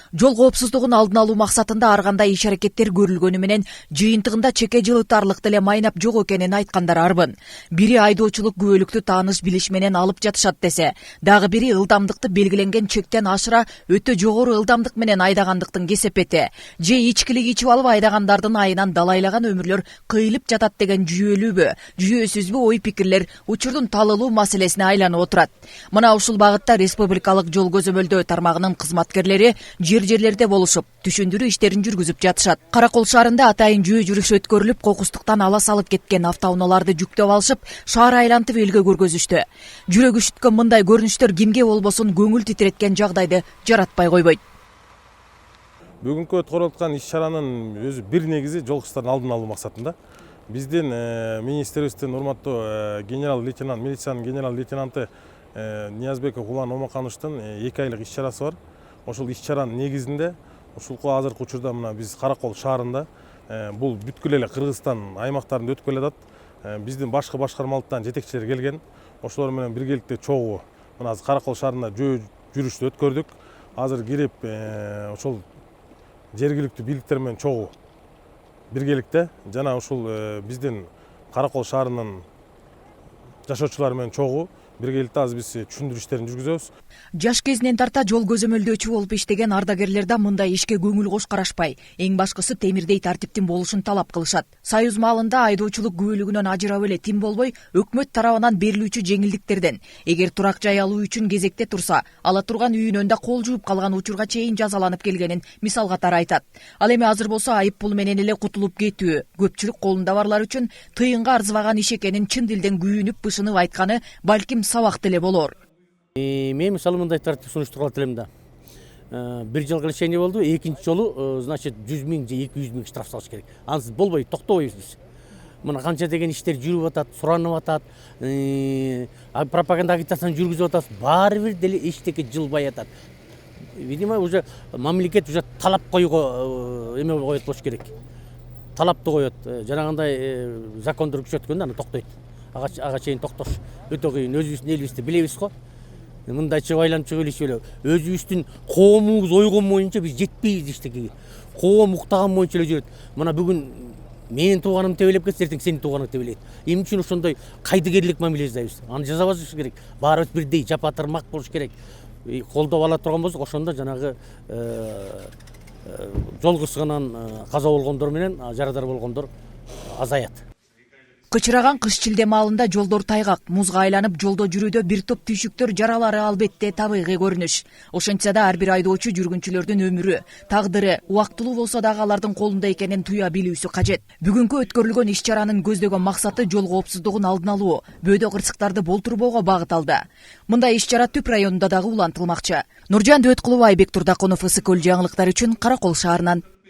Жол коопсуздугун алдын алуу максатында ар кандай иш-аракеттер көрүлгөнү менен жыйынтыгында чеке жылытарлык деле майнап жок экенин айткандар арбын. Бири айдоочулук күбөлүктү тааныш билиш менен алып жатышат десе, дагы бири ылдамдыкты белгиленген чектен ашыра өтө жогору ылдамдык менен айдагандыктын кесепети, же ичкилик ичип алып айдагандардын айынан далайлаган өмүрлөр кыйылып жатат деген жүйөлүүбү, жүйөсүзбү ой пикирлер учурдун талылуу маселесине айланып отурат. Мына ушул багытта республикалык жол көзөмөлдөө тармагынын кызматкерлери жерлерде болушуп, түшүндүрүү иштерин жүргүзүп жатышат. Каракол шаарында атайын жөө жүрүш өткөрүлүп, кокустуктан ала салып кеткен автоунааларды жүктөп алышып, шаар айлантып элге көргөзүштү. Жүрөк үшүткөн мындай көрүнүштөр кимге болбосун көңүл титиреткен жагдайды жаратпай койбойт. Бүгүнкү өткөрүлүп аткан иш-чаранын өзү бир негизи жол кырсыктардын алдын алуу максатында. Биздин министрибиздин урматтуу генерал-лейтенант, милициянын генерал-лейтенанты Ниязбеков Улан Омакановичтин 2 айлык иш-чарасы бар. Ошол иш-чаранын негизинде ушулку азыркы учурда мына биз Каракол шаарында бул бүткүл эле Кыргызстан аймактарында өтүп келе атат. Биздин башкы башкармалыктан жетекчилер келген. Ошолор менен биргеликте чогуу мына азыр Каракол шаарында жөө жүрүштү өткөрдүк. Азыр кирип ошол жергиликтүү бийликтер менен чогуу биргеликте жана ушул биздин Каракол шаарынын жашоочулары менен чогуу биргеликте азыр биз түшүндүрүү иштерин жүргүзөбүз. Жаш кезинен тарта жол көзөмөлдөөчү болуп иштеген ардагерлер да мындай ишке көңүл кош карашпай, эң башкысы темирдей тартиптин болушун талап кылышат. Союз маалында айдоочулук күбөлүгүнөн ажырап эле тим болбой, өкмөт тарабынан берилүүчү жеңилдиктерден, эгер турак жай алуу үчүн кезекте турса, ала турган үйүнөн да кол жууп калган учурга чейин жазаланып келгенин мисал катары айтат. Ал эми азыр болсо айып пул менен эле кутулуп кетүү, көпчүлүк колунда барлар үчүн тыйынга арзыбаган иш экенин чын дилден күйүнүп бышынып айтканы балким сабак деле болор. Мен мисалы мындай тартип сунуштурган элем да. Бир жылкы лечение болду, экинчи жолу значит 100 000 же 200 000 штраф салыш керек. Ансыз болбойт, токтобойбуз биз. Мына канча деген иштер жүрүп атат, суранып атат, пропаганда агитацияны жүргүзүп атат, баары бир деле эчтеке жылбай атат. Видимо, уже мамлекет уже талап коюуга эме коет болуш керек. Талапты коет. Жанагындай закондор күчөткөндө аны токтойт. Ага чейин токтош өтө кыйын. Өзүбүздүн элибизди билебиз го. Мындай чыгып айланып чыгып эле эле өзүбүздүн коомубуз ойгон боюнча биз жетпейбиз эчтекеге. Коом уктаган боюнча эле жүрөт. Мына бүгүн менин тууганым тебелеп кетсе, эртең сенин тууганың тебелейт. Эмне үчүн ошондой кайдыгерлик мамиле жасайбыз? Аны жасабаш керек. Баарыбыз бирдей жапа-тырмак болуш керек. Колдоп ала турган болсок, ошондо жанагы жол кырсыгынан каза болгондор менен жарадар болгондор азаят. Кычыраган кыш шилде маалында жолдор тайгак, музга айланып жолдо жүрүүдө бир топ түйшүктөр жаралары албетте табигый көрүнүш. Ошентсе да ар бир айдоочу жүргүнчүлөрдүн өмүрү, тагдыры убактылуу болсо дагы алардын колунда экенин туя билүүсү кажет. Бүгүнкү өткөрүлгөн иш-чаранын көздөгөн максаты жол коопсуздугун алдын алуу, бөөдө кырсыктарды болтурбоого багыт алды. Мындай иш-чара Түп районунда дагы улантылмакчы. Нуржан Дөткулова, Айбек Турдакунов, ысык көл жаңылыктары үчүн Каракол шаарынан.